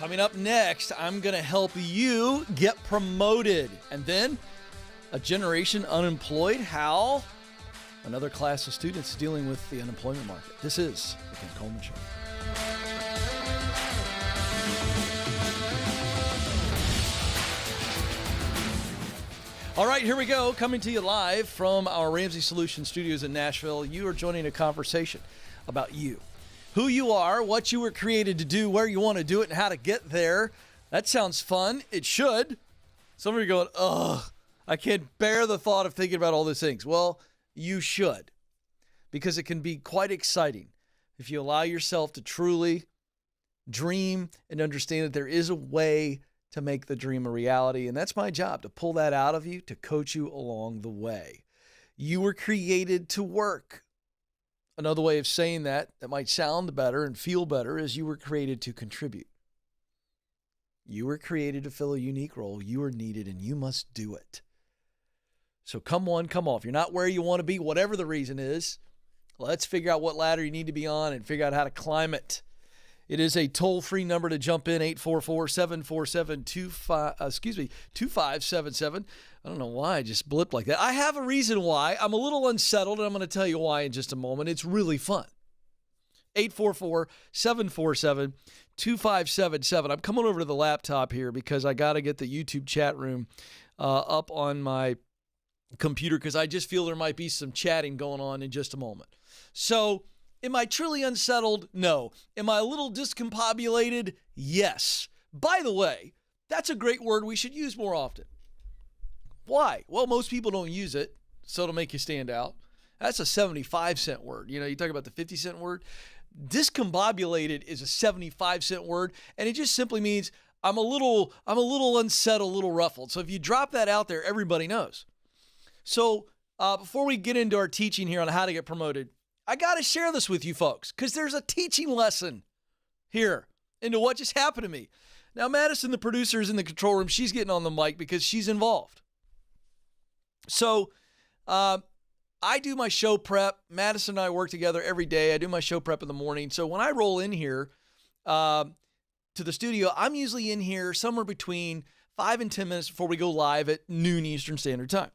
Coming up next, I'm going to help you get promoted. And then a generation unemployed, how another class of students dealing with the unemployment market. This is the Ken Coleman Show. All right, here we go. Coming to you live from our Ramsey Solutions studios in Nashville. You are joining a conversation about you. Who you are, what you were created to do, where you want to do it, and how to get there. That sounds fun. It should. Some of you are going, ugh, I can't bear the thought of thinking about all these things. Well, you should, because it can be quite exciting if you allow yourself to truly dream and understand that there is a way to make the dream a reality. And that's my job, to pull that out of you, to coach you along the way. You were created to work. Another way of saying that might sound better and feel better, is you were created to contribute. You were created to fill a unique role. You are needed, and you must do it. So come on, come off. You're not where you want to be, whatever the reason is. Let's figure out what ladder you need to be on and figure out how to climb it. It is a toll-free number to jump in, 844-747-2577. I don't know why I just blipped like that. I have a reason why. I'm a little unsettled, and I'm going to tell you why in just a moment. It's really fun. 844-747-2577. I'm coming over to the laptop here because I got to get the YouTube chat room up on my computer, because I just feel there might be some chatting going on in just a moment. So, am I truly unsettled? No. Am I a little discombobulated? Yes. By the way, that's a great word we should use more often. Why? Well, most people don't use it, so it'll make you stand out. That's a 75-cent word. You know, you talk about the 50-cent word. Discombobulated is a 75-cent word, and it just simply means I'm a little unsettled, a little ruffled. So if you drop that out there, everybody knows. So before we get into our teaching here on how to get promoted, I got to share this with you folks, because there's a teaching lesson here into what just happened to me. Now, Madison, the producer, is in the control room. She's getting on the mic because she's involved. So I do my show prep. Madison and I work together every day. I do my show prep in the morning. So when I roll in here to the studio, I'm usually in here somewhere between 5 and 10 minutes before we go live at noon Eastern Standard Time.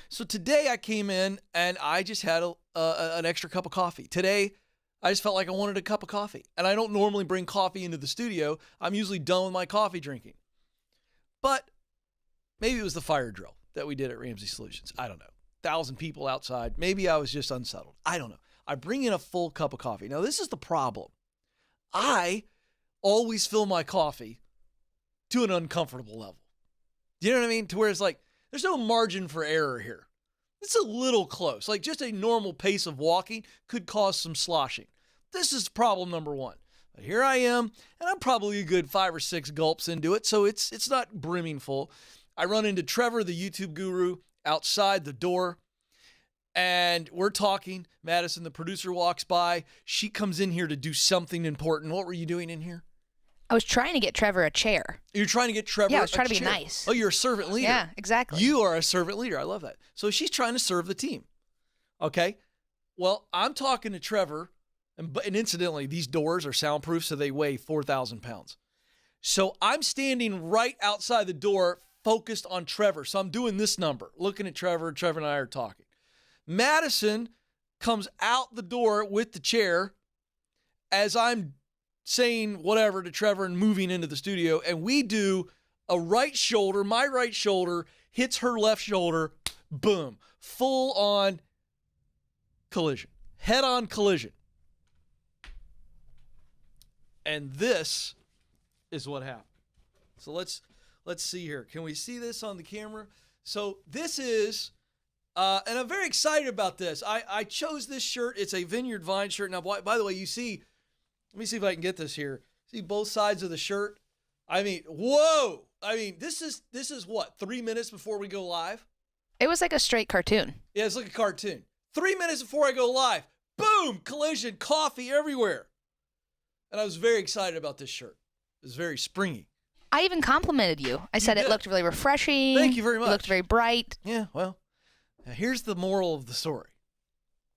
So today I came in and I just had an extra cup of coffee. Today, I just felt like I wanted a cup of coffee. And I don't normally bring coffee into the studio. I'm usually done with my coffee drinking. But maybe it was the fire drill that we did at Ramsey Solutions. I don't know. 1,000 people outside. Maybe I was just unsettled. I don't know. I bring in a full cup of coffee. Now, this is the problem. I always fill my coffee to an uncomfortable level. Do you know what I mean? To where it's like, there's no margin for error here. It's a little close. Like just a normal pace of walking could cause some sloshing. This is problem number one. But here I am, and I'm probably a good 5 or 6 gulps into it, so it's not brimming full. I run into Trevor, the YouTube guru, outside the door, and we're talking. Madison, the producer, walks by. She comes in here to do something important. What were you doing in here? I was trying to get Trevor a chair. You're trying to get Trevor a chair? Yeah, I was trying to be nice. Oh, you're a servant leader. Yeah, exactly. You are a servant leader. I love that. So she's trying to serve the team. Okay. Well, I'm talking to Trevor, and incidentally, these doors are soundproof, so they weigh 4,000 pounds. So I'm standing right outside the door, focused on Trevor. So I'm doing this number, looking at Trevor. Trevor and I are talking. Madison comes out the door with the chair as I'm saying whatever to Trevor and moving into the studio, and we do a right shoulder. My right shoulder hits her left shoulder. Boom. Full on collision. Head on collision. And this is what happened. So let's see here. Can we see this on the camera? So this is, and I'm very excited about this. I chose this shirt. It's a Vineyard Vine shirt. Now, by the way, you see, let me see if I can get this here. See both sides of the shirt? I mean, whoa. I mean, this is what, 3 minutes before we go live? It was like a straight cartoon. Yeah, it's like a cartoon. 3 minutes before I go live, boom, collision, coffee everywhere. And I was very excited about this shirt. It was very springy. I even complimented you. I said it looked really refreshing. Thank you very much. It looked very bright. Yeah, well, now here's the moral of the story.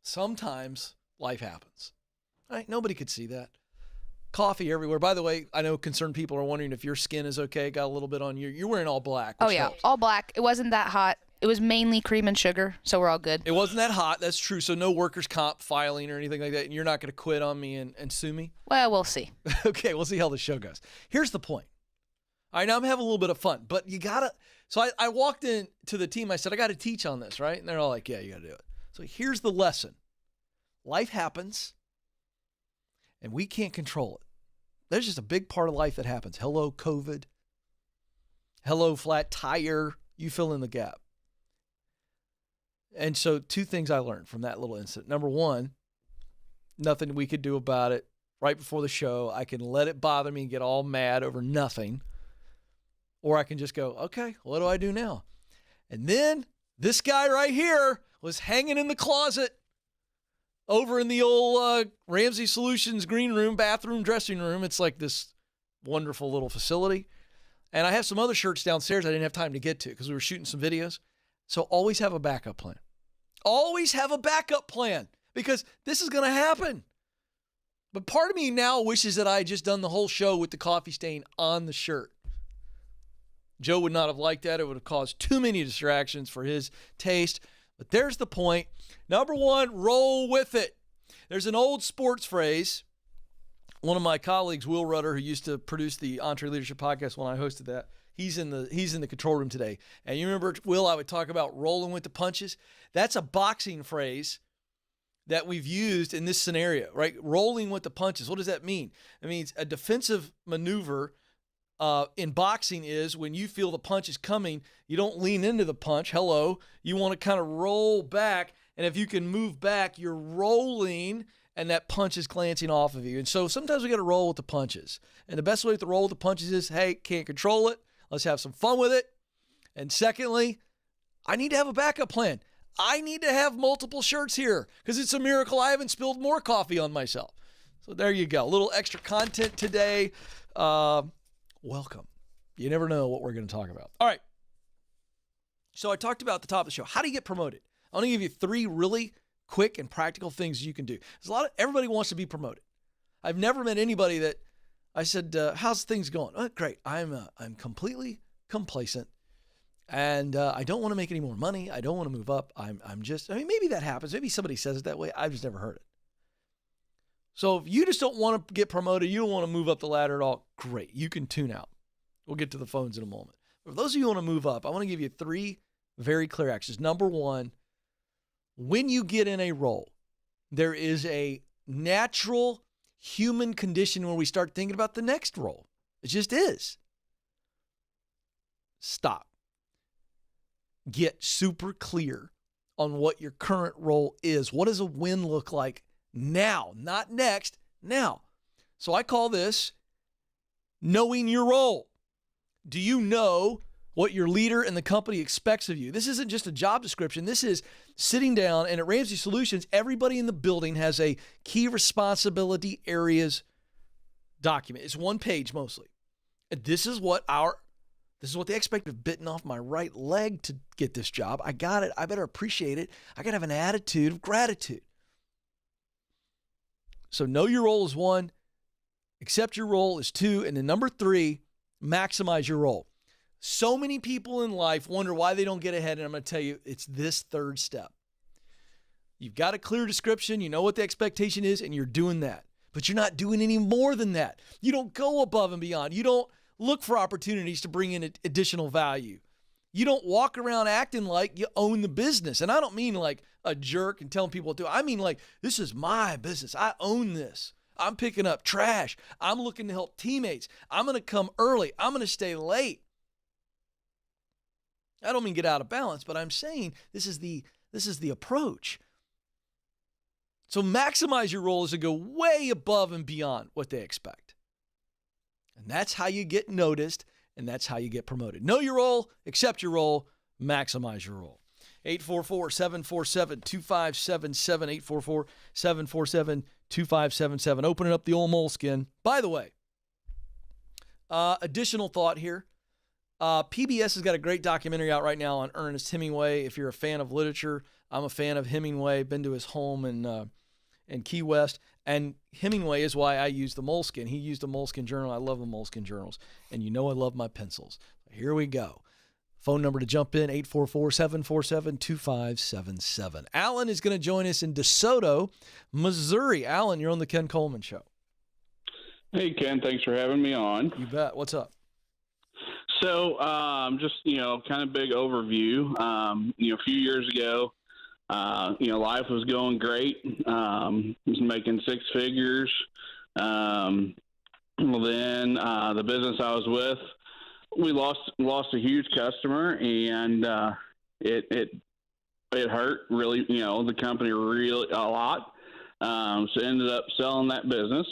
Sometimes life happens. All right, nobody could see that. coffee everywhere. By the way, I know concerned people are wondering if your skin is okay. Got a little bit on you. You're wearing all black. Oh, yeah. Helps. All black. It wasn't that hot. It was mainly cream and sugar, so we're all good. It wasn't that hot. That's true. So no workers' comp filing or anything like that. And you're not going to quit on me and sue me? Well, we'll see. Okay, we'll see how the show goes. Here's the point. All right, now I'm having a little bit of fun, but you got to. So I walked in to the team. I said, I got to teach on this, right? And they're all like, yeah, you got to do it. So here's the lesson. Life happens, and we can't control it. There's just a big part of life that happens. Hello, COVID. Hello, flat tire. You fill in the gap. And so 2 things I learned from that little incident. Number 1, nothing we could do about it. Right before the show, I can let it bother me and get all mad over nothing. Or I can just go, okay, what do I do now? And then this guy right here was hanging in the closet over in the old Ramsey Solutions green room, bathroom, dressing room. It's like this wonderful little facility. And I have some other shirts downstairs I didn't have time to get to because we were shooting some videos. So always have a backup plan. Always have a backup plan because this is going to happen. But part of me now wishes that I had just done the whole show with the coffee stain on the shirt. Joe would not have liked that. It would have caused too many distractions for his taste. But there's the point. Number 1, roll with it. There's an old sports phrase. One of my colleagues, Will Rudder, who used to produce the Entre Leadership podcast when I hosted that, he's in the control room today. And you remember, Will, I would talk about rolling with the punches. That's a boxing phrase that we've used in this scenario, right? Rolling with the punches. What does that mean? It means a defensive maneuver in boxing is when you feel the punch is coming, you don't lean into the punch. Hello. You want to kind of roll back. And if you can move back, you're rolling and that punch is glancing off of you. And so sometimes we got to roll with the punches. And the best way to roll with the punches is, hey, can't control it. Let's have some fun with it. And secondly, I need to have a backup plan. I need to have multiple shirts here because it's a miracle I haven't spilled more coffee on myself. So there you go. A little extra content today. Welcome. You never know what we're going to talk about. All right. So I talked about at the top of the show, how do you get promoted? I want to give you 3 really quick and practical things you can do. There's everybody wants to be promoted. I've never met anybody that I said, how's things going? Oh, great. I'm completely complacent and I don't want to make any more money. I don't want to move up. Maybe that happens. Maybe somebody says it that way. I've just never heard it. So if you just don't want to get promoted, you don't want to move up the ladder at all, great. You can tune out. We'll get to the phones in a moment. But for those of you who want to move up, I want to give you 3 very clear actions. Number 1, when you get in a role, there is a natural human condition where we start thinking about the next role. It just is. Stop. Get super clear on what your current role is. What does a win look like now? Not next, now. So I call this knowing your role. Do you know what your leader and the company expects of you? This isn't just a job description. This is sitting down, and at Ramsey Solutions, everybody in the building has a key responsibility areas document. It's 1 page mostly. And this is what they expect of bitten off my right leg to get this job. I got it. I better appreciate it. I got to have an attitude of gratitude. So know your role is 1, accept your role is 2, and then number 3, maximize your role. So many people in life wonder why they don't get ahead, and I'm going to tell you, it's this 3rd step. You've got a clear description, you know what the expectation is, and you're doing that. But you're not doing any more than that. You don't go above and beyond. You don't look for opportunities to bring in additional value. You don't walk around acting like you own the business. And I don't mean like a jerk and telling people what to do. I mean like, this is my business. I own this. I'm picking up trash. I'm looking to help teammates. I'm going to come early. I'm going to stay late. I don't mean get out of balance, but I'm saying this is the approach. So maximize your role is to go way above and beyond what they expect. And that's how you get noticed, and that's how you get promoted. Know your role, accept your role, maximize your role. 844-747-2577, 844-747-2577. Opening up the old moleskin. By the way, additional thought here. PBS has got a great documentary out right now on Ernest Hemingway. If you're a fan of literature, I'm a fan of Hemingway. Been to his home and Key West. And Hemingway is why I use the Moleskine. He used a Moleskine journal. I love the Moleskine journals. And I love my pencils. Here we go. Phone number to jump in, 844-747-2577. Alan is going to join us in DeSoto, Missouri. Alan, you're on the Ken Coleman Show. Hey, Ken. Thanks for having me on. You bet. What's up? So, just, kind of big overview. A few years ago, life was going great. Was making six figures. Then the business I was with, we lost a huge customer, and it hurt really. The company really a lot. So ended up selling that business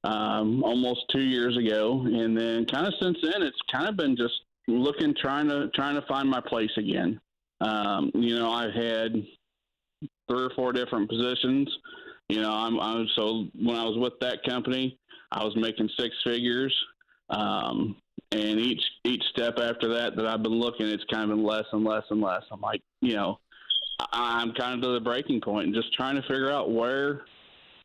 almost 2 years ago, and then kind of since then, it's kind of been just trying to find my place again. I've had 3 or 4 different positions. So when I was with that company, I was making six figures. And each step after that I've been looking, it's kind of been less and less and less. I'm like, I'm kind of to the breaking point and just trying to figure out where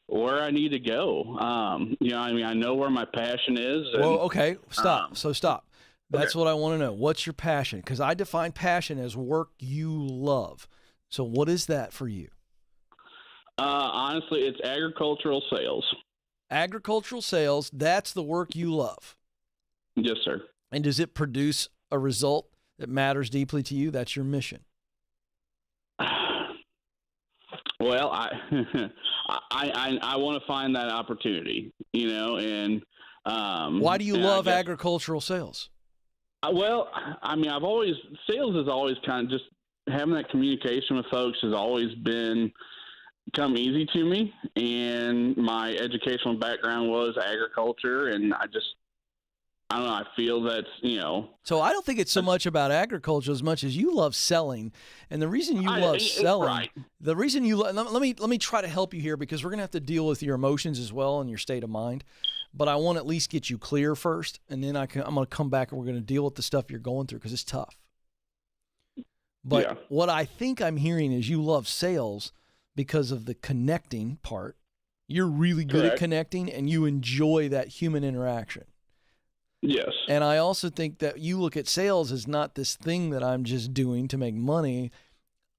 I need to go. I know where my passion is. And, well, okay, stop. Stop. That's okay. what I want to know. What's your passion? Because I define passion as work you love. So what is that for you? Honestly, it's agricultural sales. Agricultural sales, that's the work you love. Yes, sir. And does it produce a result that matters deeply to you? That's your mission. Well, I want to find that opportunity, and why do you love agricultural sales? Well, sales has always kind of just having that communication with folks has always come easy to me, and my educational background was agriculture, and I don't know. I feel that's, So I don't think it's so much about agriculture as much as you love selling. And the reason you love selling, right. The reason you let me try to help you here, because we're going to have to deal with your emotions as well and your state of mind. But I want to at least get you clear first. And then I'm going to come back and we're going to deal with the stuff you're going through because it's tough. But What I think I'm hearing is you love sales because of the connecting part. You're really good at connecting and you enjoy that human interaction. Yes. And I also think that you look at sales as not this thing that I'm just doing to make money.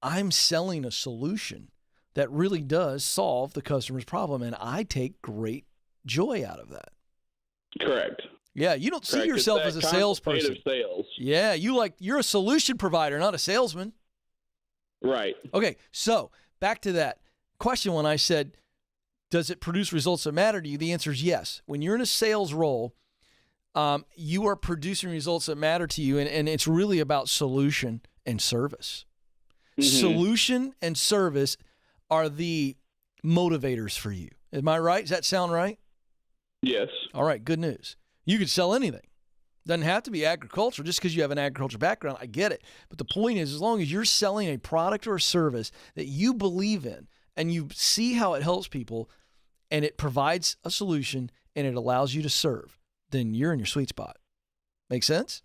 I'm selling a solution that really does solve the customer's problem, and I take great joy out of that. Correct. Yeah, you don't see yourself as a salesperson. Sales. Yeah, you're a solution provider, not a salesman. Right. Okay, so back to that question when I said, does it produce results that matter to you? The answer is yes. When you're in a sales role, you are producing results that matter to you, and it's really about solution and service. Mm-hmm. Solution and service are the motivators for you. Am I right? Does that sound right? Yes. All right, good news. You could sell anything. Doesn't have to be agriculture just because you have an agriculture background. I get it. But the point is, as long as you're selling a product or a service that you believe in and you see how it helps people and it provides a solution and it allows you to serve, then you're in your sweet spot. Make sense?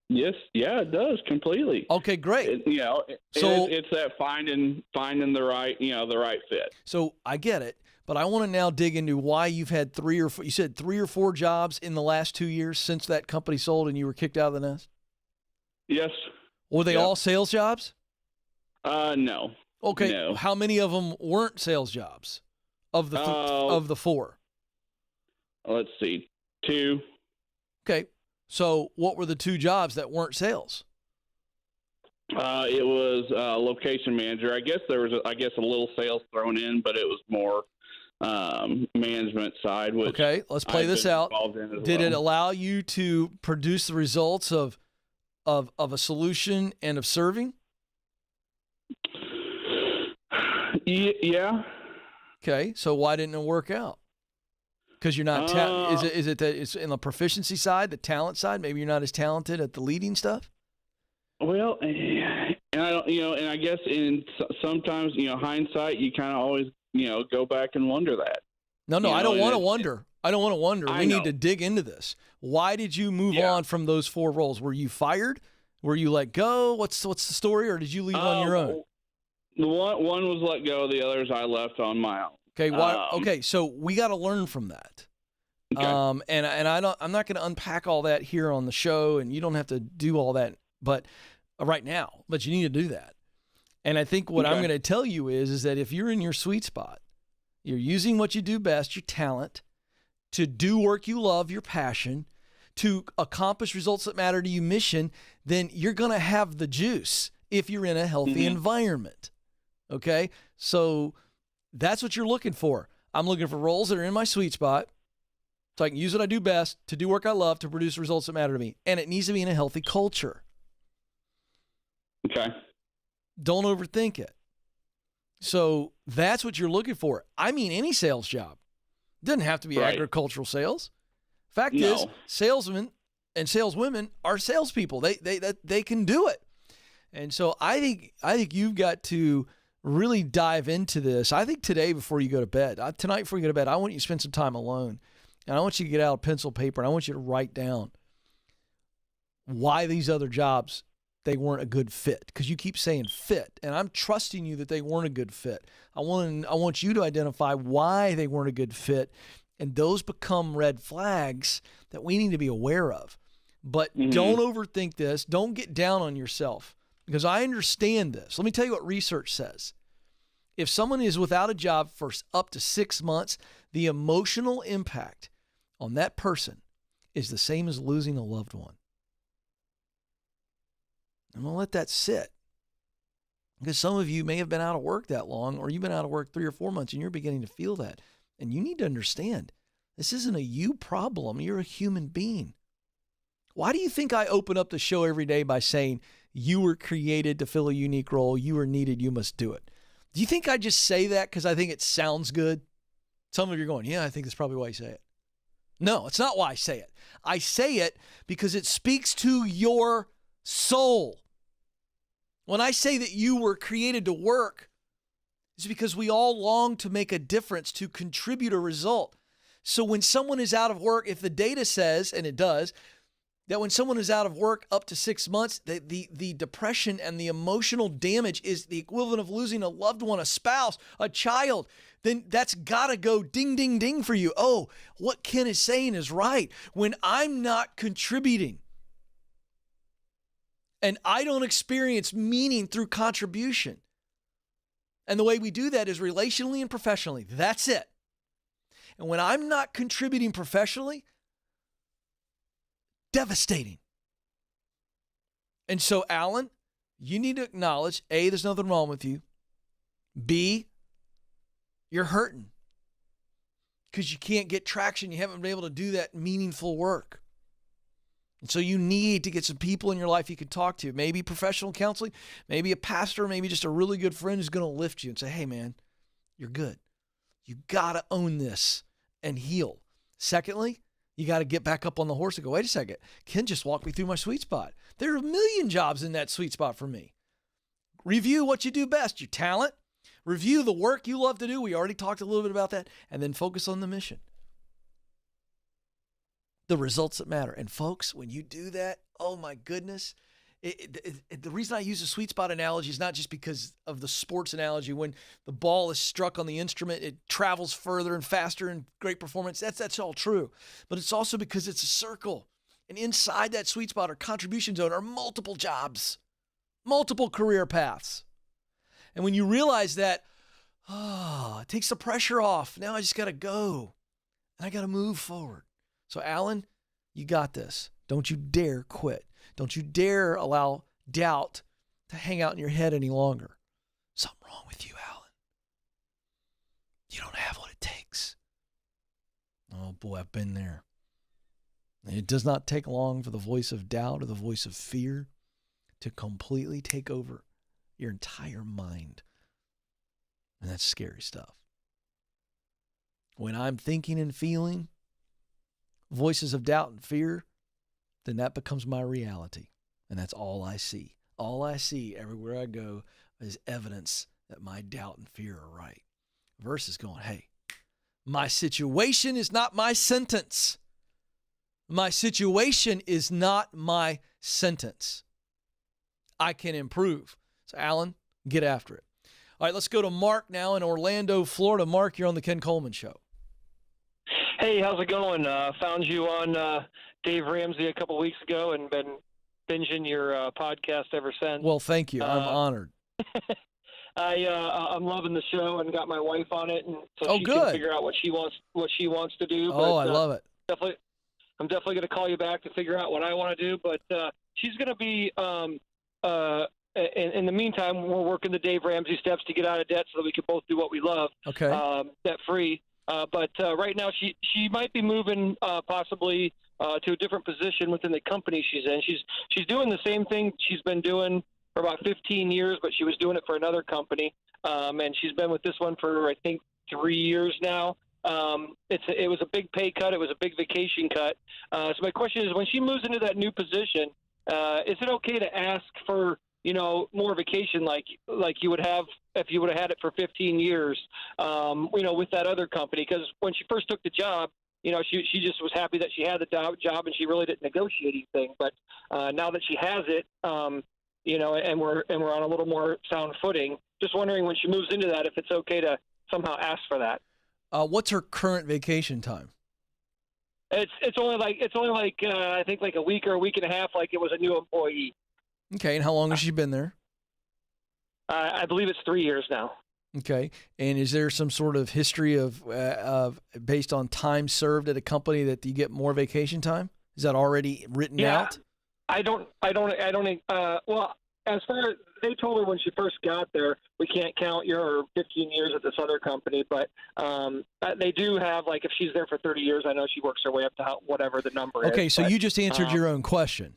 Yes. Yeah, it does completely. Okay, great. It's that finding the right, the right fit. So I get it, but I want to now dig into why you've had 3 or 4, you said 3 or 4 jobs in the last 2 years since that company sold and you were kicked out of the nest? Yes. Were they all sales jobs? No. Okay. No. How many of them weren't sales jobs of the 4? Let's see. 2. Okay. So what were the 2 jobs that weren't sales? It was location manager. I guess there was a little sales thrown in, but it was more management side. Which okay, let's play this out. Did it allow you to produce the results of a solution and of serving? Yeah. Okay, so why didn't it work out? Because you're not. Is it that it's in the proficiency side, the talent side? Maybe you're not as talented at the leading stuff. Well, and I don't, and I guess sometimes, hindsight, you kind of always, go back and wonder that. No, I don't want to wonder. I don't want to wonder. We need to dig into this. Why did you move on from those 4 roles? Were you fired? Were you let go? What's the story, or did you leave on your own? The one was let go. The others I left on my own. Okay. Why? Okay. So we got to learn from that. Okay. I'm not going to unpack all that here on the show, and you don't have to do all that, but right now, but you need to do that. And I think what I'm going to tell you is that if you're in your sweet spot, you're using what you do best, your talent, to do work you love, your passion, to accomplish results that matter to you, mission, then you're going to have the juice if you're in a healthy environment. Okay? So that's what you're looking for. I'm looking for roles that are in my sweet spot so I can use what I do best to do work I love to produce results that matter to me. And it needs to be in a healthy culture. Okay. Don't overthink it. So that's what you're looking for. I mean, any sales job. It doesn't have to be agricultural sales. Fact is, salesmen and saleswomen are salespeople. They can do it. And so I think you've got to really dive into this. I think today before you go to bed, tonight before you go to bed, I want you to spend some time alone. And I want you to get out a pencil, paper, and I want you to write down why these other jobs, they weren't a good fit. Because you keep saying fit, and I'm trusting you that they weren't a good fit. I want you to identify why they weren't a good fit, and those become red flags that we need to be aware of. But don't overthink this. Don't get down on yourself, because I understand this. Let me tell you what research says. If someone is without a job for up to 6 months, the emotional impact on that person is the same as losing a loved one. I'm going to let that sit, because some of you may have been out of work that long, or you've been out of work 3 or 4 months and you're beginning to feel that. And you need to understand, this isn't a you problem. You're a human being. Why do you think I open up the show every day by saying you were created to fill a unique role? You were needed. You must do it. Do you think I just say that because I think it sounds good? Some of you are going, yeah, I think that's probably why you say it. No, it's not why I say it. I say it because it speaks to your soul. When I say that you were created to work, it's because we all long to make a difference, to contribute a result. So when someone is out of work, if the data says, and it does, that when someone is out of work up to 6 months, the depression and the emotional damage is the equivalent of losing a loved one, a spouse, a child, then that's got to go ding, ding, ding for you. Oh, what Ken is saying is right. When I'm not contributing and I don't experience meaning through contribution, and the way we do that is relationally and professionally. That's it. And when I'm not contributing professionally, devastating. And so, Alan, you need to acknowledge, A, there's nothing wrong with you. B, you're hurting because you can't get traction. You haven't been able to do that meaningful work. And so you need to get some people in your life you can talk to. Maybe professional counseling, maybe a pastor, maybe just a really good friend who's going to lift you and say, hey, man, you're good. You got to own this and heal. Secondly, you got to get back up on the horse and go, wait a second, Ken just walked me through my sweet spot. There are a million jobs in that sweet spot for me. Review what you do best, your talent. Review the work you love to do. We already talked a little bit about that. And then focus on the mission. The results that matter. And folks, when you do that, oh my goodness, the reason I use the sweet spot analogy is not just because of the sports analogy. When the ball is struck on the instrument, it travels further and faster and great performance. That's all true. But it's also because it's a circle. And inside that sweet spot or contribution zone are multiple jobs, multiple career paths. And when you realize that, it takes the pressure off. Now I just got to go and I got to move forward. So Alan, you got this. Don't you dare quit. Don't you dare allow doubt to hang out in your head any longer. Something wrong with you, Alan. You don't have what it takes. Oh boy, I've been there. It does not take long for the voice of doubt or the voice of fear to completely take over your entire mind. And that's scary stuff. When I'm thinking and feeling voices of doubt and fear, then that becomes my reality. And that's all I see. All I see everywhere I go is evidence that my doubt and fear are right. Versus going, hey, my situation is not my sentence. My situation is not my sentence. I can improve. So, Alan, get after it. All right, let's go to Mark now in Orlando, Florida. Mark, you're on the Ken Coleman Show. Hey, how's it going? Found you on Dave Ramsey a couple weeks ago and been binging your podcast ever since. Well, thank you. I'm honored. I'm loving the show and got my wife on it, and so she good. can figure out what she wants to do. Oh, but, I love it. I'm definitely going to call you back to figure out what I want to do. But she's going to be in the meantime, we're working the Dave Ramsey steps to get out of debt so that we can both do what we love, debt free. But right now, she might be moving possibly to a different position within the company she's in. She's doing the same thing she's been doing for about 15 years, but she was doing it for another company, and she's been with this one for I think 3 years now. It was a big pay cut. It was a big vacation cut. So my question is, when she moves into that new position, is it okay to ask for more vacation like you would have if you would have had it for 15 years, with that other company? Because when she first took the job, she just was happy that she had the job and she really didn't negotiate anything. But now that she has it, and we're on a little more sound footing, just wondering when she moves into that, if it's okay to somehow ask for that. What's her current vacation time? It's only like I think like a week or a week and a half, like it was a new employee. Okay, and how long has she been there? I believe it's 3 years now. Okay, and is there some sort of history of based on time served at a company that you get more vacation time? Is that already written out? I don't. Well, as far as they told her when she first got there, we can't count your 15 years at this other company, but they do have, like, if she's there for 30 years, I know she works her way up to whatever the number is. Okay, so you just answered your own question.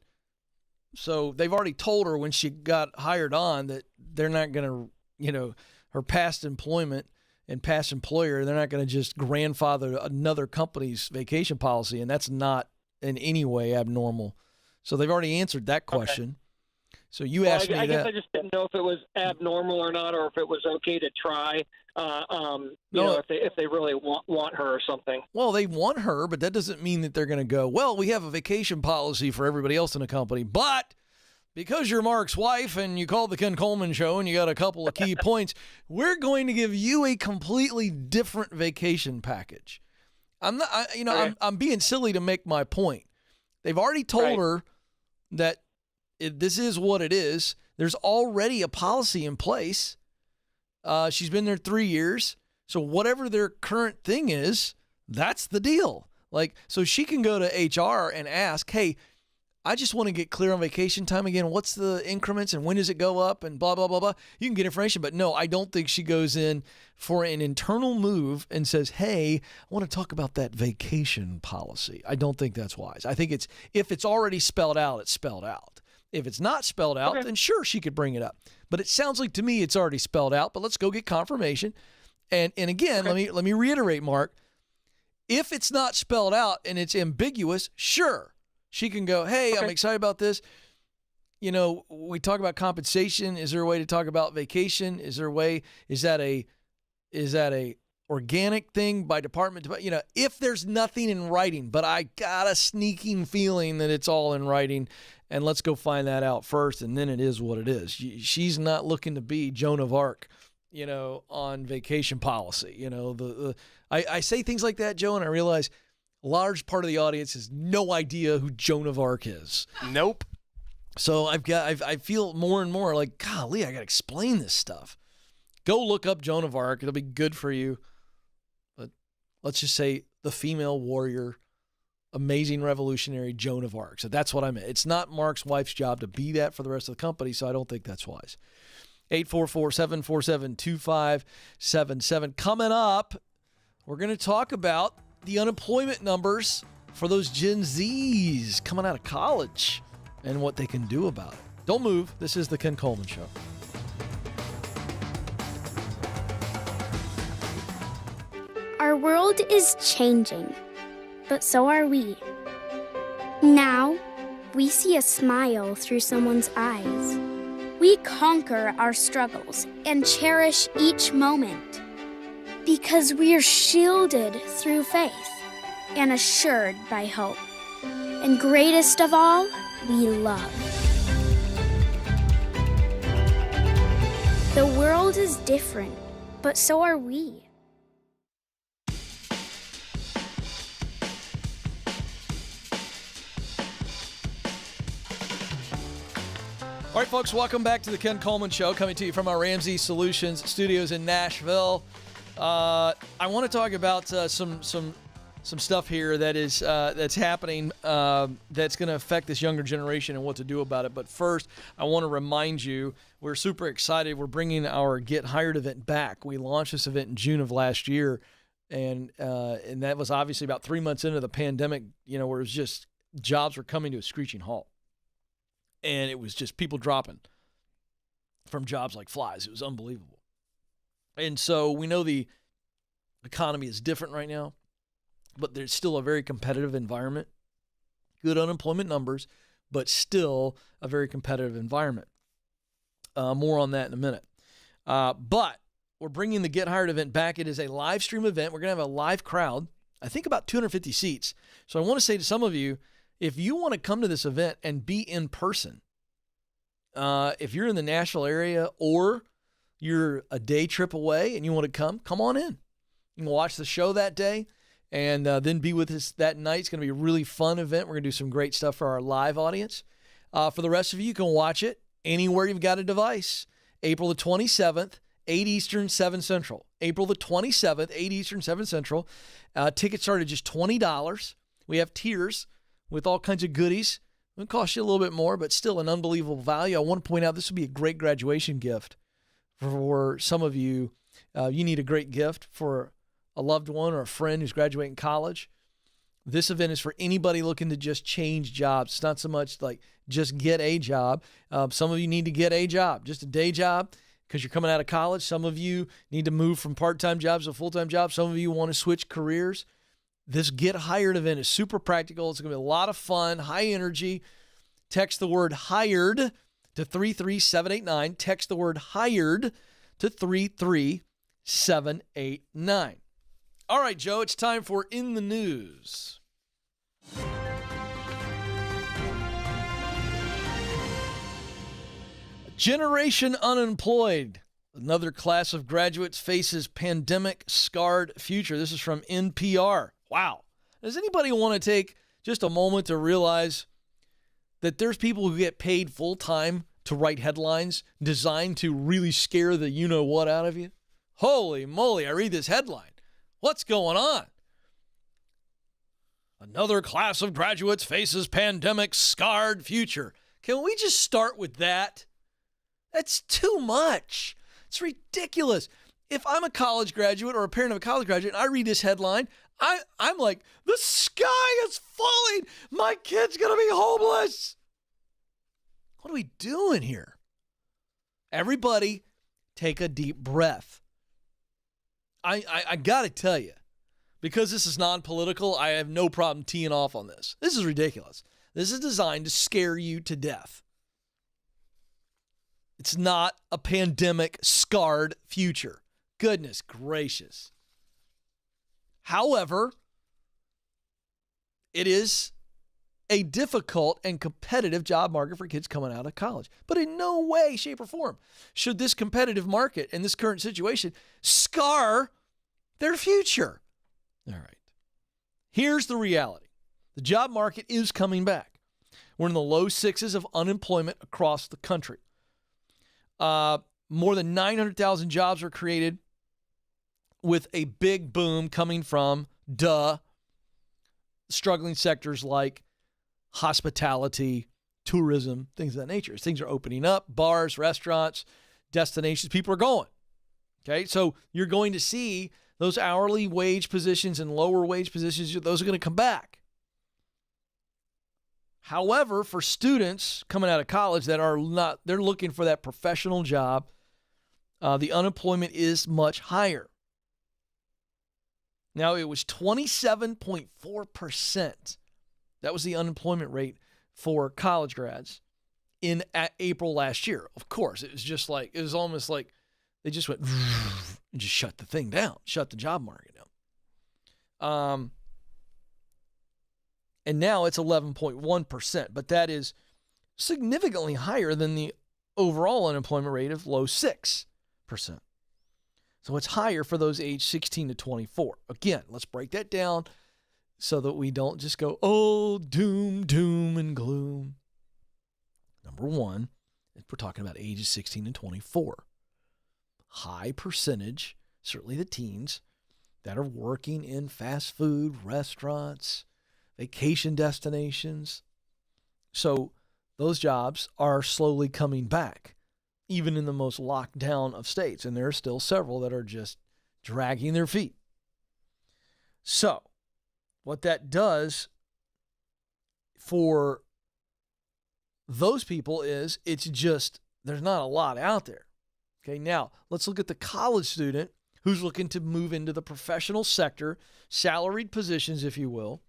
So they've already told her when she got hired on that they're not going to, her past employment and past employer, they're not going to just grandfather another company's vacation policy, and that's not in any way abnormal. So they've already answered that question. Okay. So you asked me that. I guess I just didn't know if it was abnormal or not, or if it was okay to try, if they really want her or something. Well, they want her, but that doesn't mean that they're going to go, well, we have a vacation policy for everybody else in the company, but because you're Mark's wife and you called the Ken Coleman Show and you got a couple of key points, we're going to give you a completely different vacation package. I'm being silly to make my point. They've already told her that this is what it is. There's already a policy in place. She's been there 3 years. So whatever their current thing is, that's the deal. Like, so she can go to HR and ask, hey, I just want to get clear on vacation time again. What's the increments and when does it go up and blah, blah, blah, blah. You can get information, but no, I don't think she goes in for an internal move and says, hey, I want to talk about that vacation policy. I don't think that's wise. I think if it's already spelled out, it's spelled out. If it's not spelled out, then sure, she could bring it up. But it sounds like to me it's already spelled out, but let's go get confirmation. And again, let me reiterate, Mark, if it's not spelled out and it's ambiguous, sure, she can go, hey, I'm excited about this. We talk about compensation. Is there a way to talk about vacation? Is that a organic thing by department? If there's nothing in writing, but I got a sneaking feeling that it's all in writing, and let's go find that out first, and then it is what it is. She's not looking to be Joan of Arc, on vacation policy. I say things like that, Joe, and I realize a large part of the audience has no idea who Joan of Arc is. Nope. So I feel more and more like, golly, I got to explain this stuff. Go look up Joan of Arc. It'll be good for you. But let's just say the female warrior, amazing revolutionary Joan of Arc. So that's what I meant. It's not Mark's wife's job to be that for the rest of the company, so I don't think that's wise. 844-747-2577. Coming up, we're going to talk about the unemployment numbers for those Gen Zs coming out of college and what they can do about it. Don't move. This is the Ken Coleman Show. Our world is changing, but so are we. Now, we see a smile through someone's eyes. We conquer our struggles and cherish each moment because we're shielded through faith and assured by hope. And greatest of all, we love. The world is different, but so are we. All right, folks, welcome back to the Ken Coleman Show, coming to you from our Ramsey Solutions studios in Nashville. I want to talk about some stuff here that is that's happening that's going to affect this younger generation and what to do about it. But first, I want to remind you, we're super excited. We're bringing our Get Hired event back. We launched this event in June of last year, and that was obviously about 3 months into the pandemic, where it was just jobs were coming to a screeching halt. And it was just people dropping from jobs like flies. It was unbelievable. And so we know the economy is different right now, but there's still a very competitive environment. Good unemployment numbers, but still a very competitive environment. More on that in a minute. But we're bringing the Get Hired event back. It is a live stream event. We're going to have a live crowd, I think about 250 seats. So I want to say to some of you, if you want to come to this event and be in person, if you're in the Nashville area or you're a day trip away and you want to come on in. You can watch the show that day and then be with us that night. It's going to be a really fun event. We're going to do some great stuff for our live audience. For the rest of you can watch it anywhere you've got a device. April the 27th, 8 Eastern, 7 Central. April the 27th, 8 Eastern, 7 Central. Tickets start at just $20. We have tiers with all kinds of goodies. It'll cost you a little bit more, but still an unbelievable value. I want to point out this would be a great graduation gift for some of you. You need a great gift for a loved one or a friend who's graduating college. This event is for anybody looking to just change jobs. It's not so much like just get a job. Some of you need to get a job, just a day job, because you're coming out of college. Some of you need to move from part-time jobs to full-time jobs. Some of you want to switch careers. This Get Hired event is super practical. It's going to be a lot of fun, high energy. Text the word HIRED to 33789. Text the word HIRED to 33789. All right, Joe, it's time for In the News. Generation unemployed. Another class of graduates faces pandemic-scarred future. This is from NPR. Wow. Does anybody want to take just a moment to realize that there's people who get paid full-time to write headlines designed to really scare the you-know-what out of you? Holy moly, I read this headline. What's going on? Another class of graduates faces pandemic-scarred future. Can we just start with that? That's too much. It's ridiculous. If I'm a college graduate or a parent of a college graduate and I read this headline, I'm like, the sky is falling. My kid's going to be homeless. What are we doing here? Everybody take a deep breath. I got to tell you, because this is non-political, I have no problem teeing off on this. This is ridiculous. This is designed to scare you to death. It's not a pandemic-scarred future. Goodness gracious. However, it is a difficult and competitive job market for kids coming out of college. But in no way, shape, or form should this competitive market and this current situation scar their future. All right. Here's the reality. The job market is coming back. We're in the low sixes of unemployment across the country. More than 900,000 jobs are created, with a big boom coming from, struggling sectors like hospitality, tourism, things of that nature. As things are opening up, bars, restaurants, destinations, people are going. Okay, so you're going to see those hourly wage positions and lower wage positions, those are going to come back. However, for students coming out of college that are not, they're looking for that professional job, the unemployment is much higher. Now, it was 27.4%. That was the unemployment rate for college grads in April last year. Of course, it was just like, it was almost like they just went and just shut the thing down, shut the job market down. And now it's 11.1%, but that is significantly higher than the overall unemployment rate of low 6. So it's higher for those aged 16 to 24. Again, let's break that down so that we don't just go, oh, doom, doom, and gloom. Number one, we're talking about ages 16 and 24. High percentage, certainly the teens, that are working in fast food, restaurants, vacation destinations. So those jobs are slowly coming back, even in the most locked down of states. And there are still several that are just dragging their feet. So what that does for those people is it's just, there's not a lot out there. Okay, now let's look at the college student who's looking to move into the professional sector, salaried positions, if you will,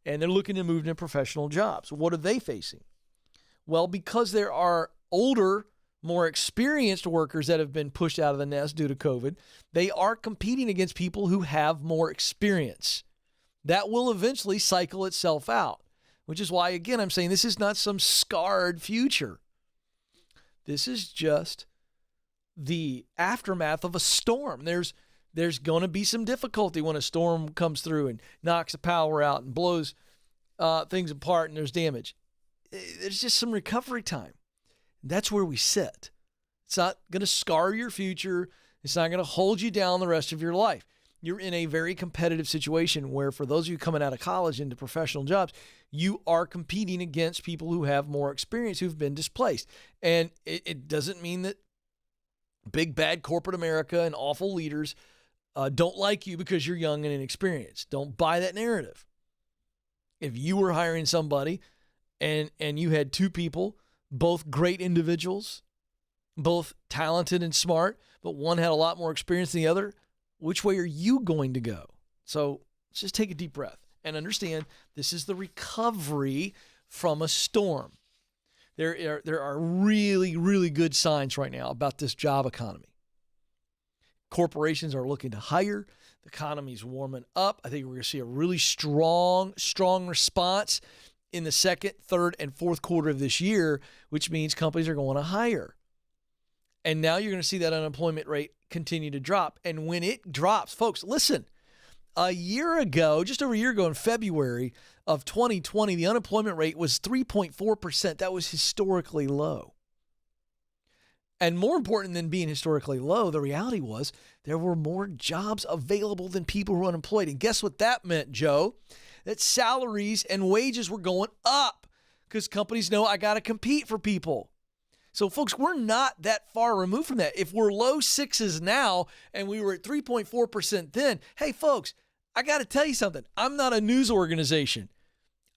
and they're looking to move into professional jobs. What are they facing? Well, because there are older, more experienced workers that have been pushed out of the nest due to COVID, they are competing against people who have more experience. That will eventually cycle itself out, which is why, again, I'm saying this is not some scarred future. This is just the aftermath of a storm. There's going to be some difficulty when a storm comes through and knocks the power out and blows things apart and there's damage. There's just some recovery time. That's where we sit. It's not going to scar your future. It's not going to hold you down the rest of your life. You're in a very competitive situation where, for those of you coming out of college into professional jobs, you are competing against people who have more experience, who've been displaced. And it doesn't mean that big bad corporate America and awful leaders don't like you because you're young and inexperienced. Don't buy that narrative. If you were hiring somebody and you had two people, both great individuals, both talented and smart, but one had a lot more experience than the other, which way are you going to go? So let's just take a deep breath and understand this is the recovery from a storm. There are really, really good signs right now about this job economy. Corporations are looking to hire. The economy's warming up. I think we're going to see a really strong response in the second, third, and fourth quarter of this year, which means companies are going to hire. And now you're going to see that unemployment rate continue to drop. And when it drops, folks, listen, a year ago, just over a year ago in February of 2020, the unemployment rate was 3.4%. That was historically low. And more important than being historically low, the reality was there were more jobs available than people who were unemployed. And guess what that meant, Joe? That salaries and wages were going up because companies know I got to compete for people. So, folks, we're not that far removed from that. If we're low sixes now and we were at 3.4% then, hey, folks, I got to tell you something. I'm not a news organization.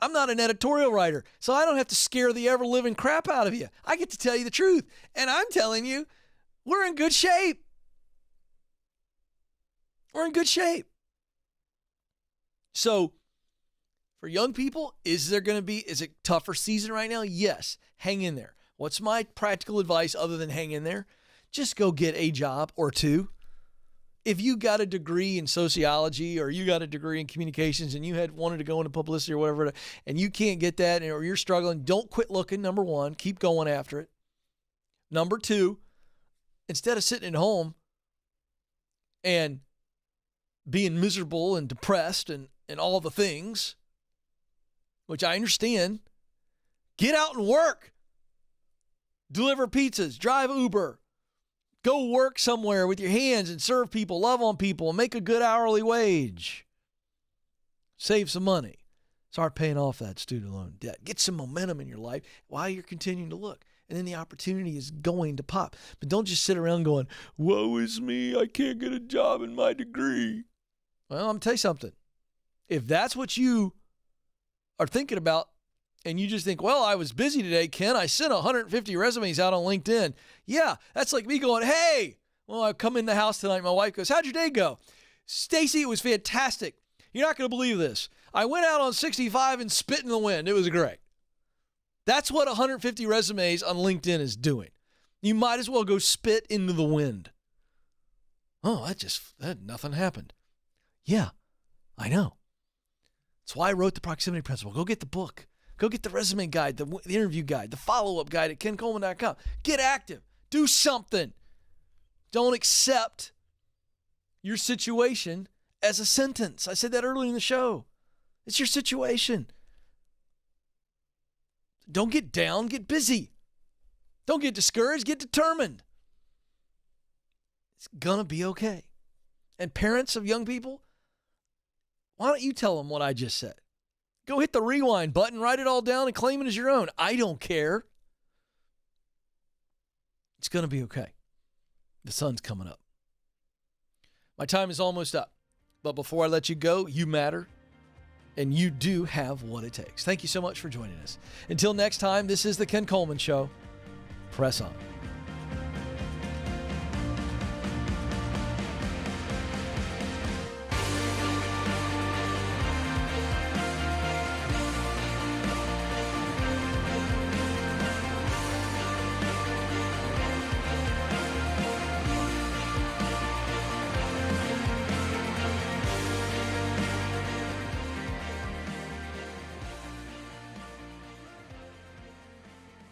I'm not an editorial writer, so I don't have to scare the ever-living crap out of you. I get to tell you the truth, and I'm telling you, we're in good shape. We're in good shape. So, for young people, is it tougher season right now? Yes. Hang in there. What's my practical advice other than hang in there? Just go get a job or two. If you got a degree in sociology or you got a degree in communications and you had wanted to go into publicity or whatever, and you can't get that or you're struggling, don't quit looking, number one. Keep going after it. Number two, instead of sitting at home and being miserable and depressed and all the things, which I understand, get out and work. Deliver pizzas, drive Uber, go work somewhere with your hands and serve people, love on people, and make a good hourly wage. Save some money. Start paying off that student loan debt. Get some momentum in your life while you're continuing to look. And then the opportunity is going to pop. But don't just sit around going, woe is me, I can't get a job in my degree. Well, I'm going to tell you something. If that's what you are thinking about, and you just think, well, I was busy today, Ken. I sent 150 resumes out on LinkedIn. Yeah, that's like me going, hey, well, I come in the house tonight. My wife goes, how'd your day go? Stacy, it was fantastic. You're not going to believe this. I went out on 65 and spit in the wind. It was great. That's what 150 resumes on LinkedIn is doing. You might as well go spit into the wind. Oh, nothing happened. Yeah, I know. That's why I wrote the Proximity Principle. Go get the book. Go get the resume guide, the interview guide, the follow-up guide at kencoleman.com. Get active. Do something. Don't accept your situation as a sentence. I said that earlier in the show. It's your situation. Don't get down, get busy. Don't get discouraged, get determined. It's going to be okay. And parents of young people, why don't you tell them what I just said? Go hit the rewind button, write it all down, and claim it as your own. I don't care. It's going to be okay. The sun's coming up. My time is almost up. But before I let you go, you matter. And you do have what it takes. Thank you so much for joining us. Until next time, this is the Ken Coleman Show. Press on.